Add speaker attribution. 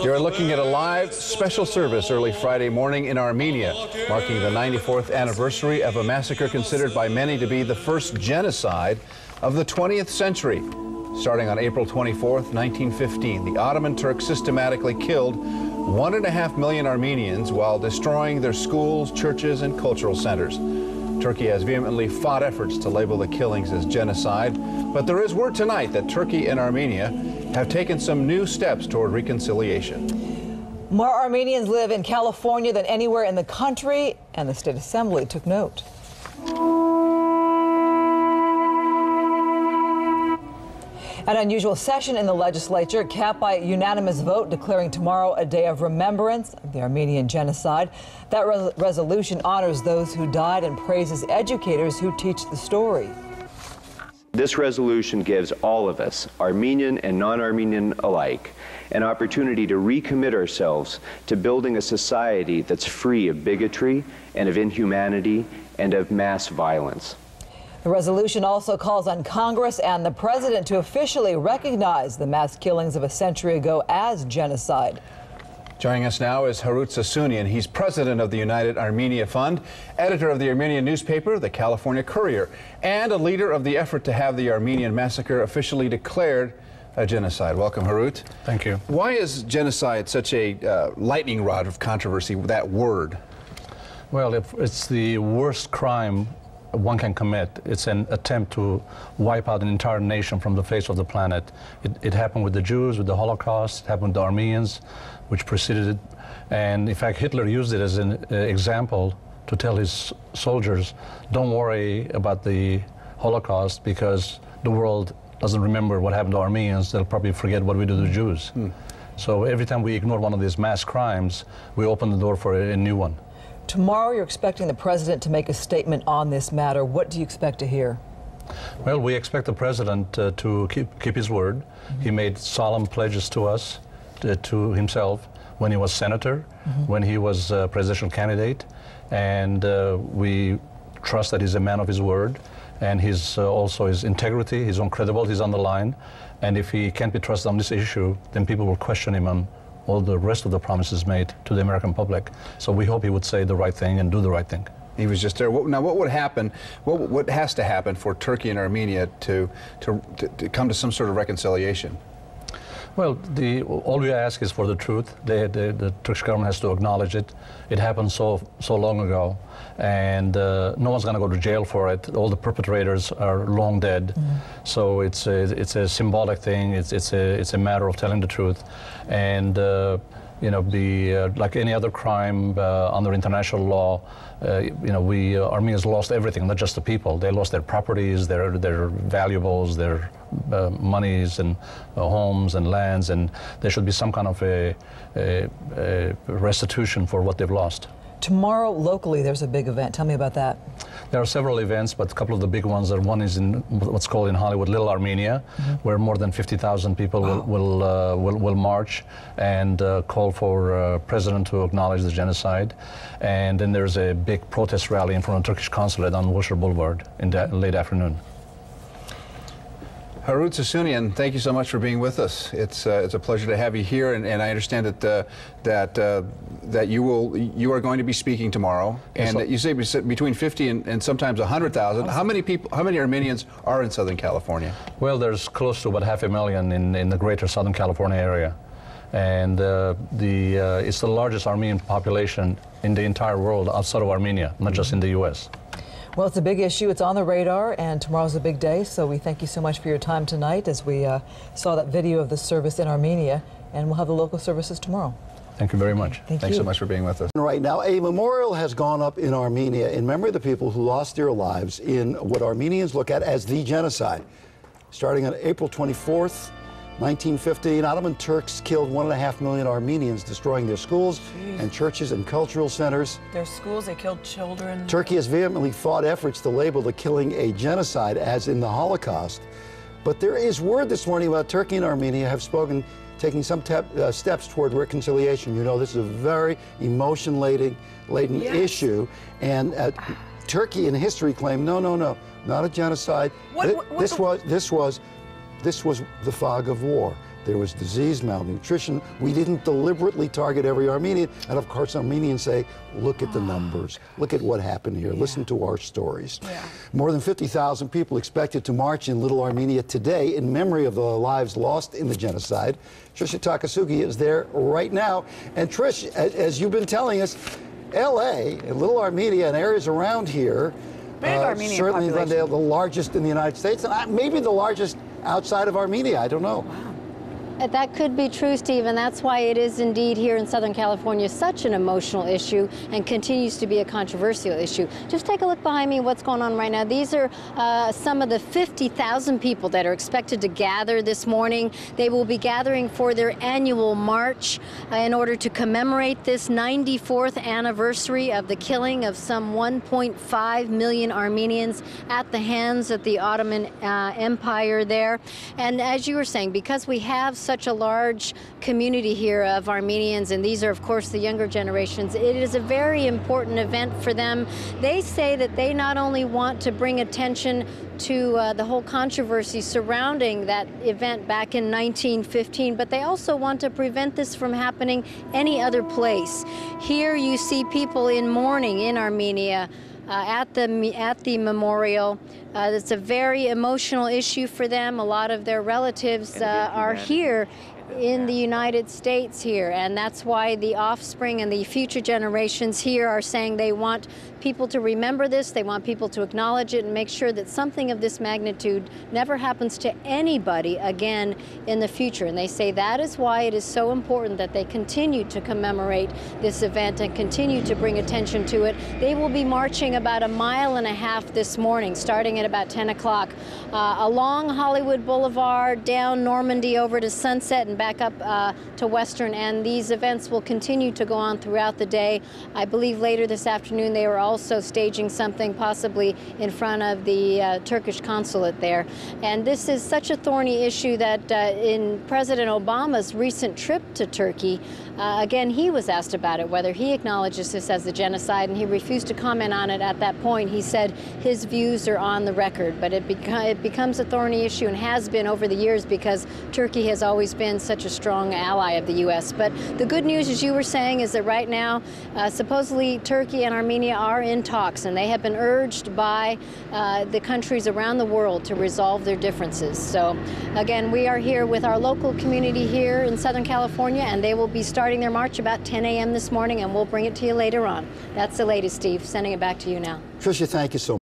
Speaker 1: You're looking at a live special service early Friday morning in Armenia, marking the 94th anniversary of a massacre considered by many to be the first genocide of the 20th century. Starting on April 24th, 1915, the Ottoman Turks systematically killed 1.5 million Armenians while destroying their schools, churches, and cultural centers. Turkey has vehemently fought efforts to label the killings as genocide, but there is word tonight that Turkey and Armenia have taken some new steps toward reconciliation.
Speaker 2: More Armenians live in California than anywhere in the country, and the State Assembly took note. An unusual session in the legislature, capped by a unanimous vote declaring tomorrow a day of remembrance of the Armenian genocide. That resolution honors those who died and praises educators who teach the story.
Speaker 3: This resolution gives all of us, Armenian and non-Armenian alike, an opportunity to recommit ourselves to building a society that's free of bigotry and of inhumanity and of mass violence.
Speaker 2: The resolution also calls on Congress and the President to officially recognize the mass killings of a century ago as genocide.
Speaker 1: Joining us now is Harut Sassounian. He's president of the United Armenia Fund, editor of the Armenian newspaper, the California Courier, and a leader of the effort to have the Armenian massacre officially declared a genocide. Welcome, Harut.
Speaker 4: Thank you.
Speaker 1: Why is genocide such a lightning rod of controversy, that word?
Speaker 4: Well, it's the worst crime one can commit. It's an attempt to wipe out an entire nation from the face of the planet. It happened with the Jews, with the Holocaust. It happened with the Armenians, which preceded it. And in fact, Hitler used it as an example to tell his soldiers, don't worry about the Holocaust because the world doesn't remember what happened to Armenians. They'll probably forget what we do to the Jews. So every time we ignore one of these mass crimes, we open the door for a new one.
Speaker 2: Tomorrow, you're expecting the president to make a statement on this matter. What do you expect to hear?
Speaker 4: Well, we expect the president to keep his word. He made solemn pledges to us, to himself, when he was senator, when he was presidential candidate, and we trust that he's a man of his word, and also his integrity, his own credibility is on the line. And if he can't be trusted on this issue, then people will question him on all the rest of the promises made to the American public. So we hope he would say the right thing and do the right thing.
Speaker 1: He was just there. Now, what would happen? What has to happen for Turkey and Armenia to come to some sort of reconciliation?
Speaker 4: Well, all we ask is for the truth. The Turkish government has to acknowledge it. It happened so long ago, and no one's going to go to jail for it. All the perpetrators are long dead. So it's a symbolic thing. It's a matter of telling the truth, and you know, like any other crime under international law, you know, Armenians lost everything, not just the people. They lost their properties, their valuables, their monies and homes and lands, and there should be some kind of a restitution for what they've lost.
Speaker 2: Tomorrow, locally, there's a big event. Tell me about that.
Speaker 4: There are several events, but a couple of the big ones are, one is in what's called in Hollywood Little Armenia, where more than 50,000 people will march and call for President to acknowledge the genocide. And then there's a big protest rally in front of the Turkish consulate on Wilshire Boulevard in the late afternoon.
Speaker 1: Harut Sassounian, thank you so much for being with us. It's a pleasure to have you here, and I understand that you are going to be speaking tomorrow, and that you say between 50 and sometimes 100,000. How many Armenians are in Southern California?
Speaker 4: Well, there's close to about 500,000 in the greater Southern California area, and it's the largest Armenian population in the entire world outside of Armenia, not just in the U.S.
Speaker 2: Well, it's a big issue. It's on the radar, and tomorrow's a big day, so we thank you so much for your time tonight as we saw that video of the service in Armenia, and we'll have the local services tomorrow.
Speaker 4: Thank you very much.
Speaker 1: Thanks so much for being with us.
Speaker 5: Right now, a memorial has gone up in Armenia in memory of the people who lost their lives in what Armenians look at as the genocide. Starting on April 24th, 1915, Ottoman Turks killed 1.5 million Armenians, destroying their schools and churches and cultural centers.
Speaker 2: Their schools, they killed children.
Speaker 5: Turkey has vehemently fought efforts to label the killing a genocide, as in the Holocaust. But there is word this morning about Turkey and Armenia have spoken, taking some steps toward reconciliation. You know, this is a very emotion-laden issue, and Turkey in history claimed, no, not a genocide. This was the fog of war. There was disease, malnutrition. We didn't deliberately target every Armenian. And of course, Armenians say, look at the numbers. Look at what happened here. Listen to our stories. More than 50,000 people expected to march in Little Armenia today in memory of the lives lost in the genocide. Trisha Takasugi is there right now. And Trish, as you've been telling us, L.A. and Little Armenia and areas around here, certainly the largest in the United States, and maybe the largest outside of Armenia. I don't know.
Speaker 6: Wow. That could be true, Steve, and that's why it is indeed here in Southern California such an emotional issue and continues to be a controversial issue. Just take a look behind me what's going on right now. These are some of the 50,000 people that are expected to gather this morning. They will be gathering for their annual march in order to commemorate this 94th anniversary of the killing of some 1.5 million Armenians at the hands of the Ottoman Empire there. And as you were saying, because we have such a large community here of Armenians, and these are, of course, the younger generations, it is a very important event for them. They say that they not only want to bring attention to the whole controversy surrounding that event back in 1915, but they also want to prevent this from happening any other place. Here you see people in mourning in Armenia at the memorial. It's a very emotional issue for them. A lot of their relatives are here in the United States here, and that's why the offspring and the future generations here are saying they want people to remember this, they want people to acknowledge it and make sure that something of this magnitude never happens to anybody again in the future. And they say that is why it is so important that they continue to commemorate this event and continue to bring attention to it. They will be marching about 1.5 miles this morning, starting at about 10 o'clock, along Hollywood Boulevard, down Normandy over to Sunset and back up to Western, and these events will continue to go on throughout the day. I believe later this afternoon they were also staging something possibly in front of the Turkish consulate there. And this is such a thorny issue that in President Obama's recent trip to Turkey, again, he was asked about it, whether he acknowledges this as a genocide, and he refused to comment on it at that point. He said his views are on the record, but it becomes a thorny issue and has been over the years because Turkey has always been such a strong ally of the U.S. But the good news, as you were saying, is that right now, supposedly Turkey and Armenia are in talks, and they have been urged by the countries around the world to resolve their differences. So again, we are here with our local community here in Southern California, and they will be starting their march about 10 a.m. this morning, and we'll bring it to you later on. That's the latest, Steve. Sending it back to you now.
Speaker 5: Tricia, thank you so much.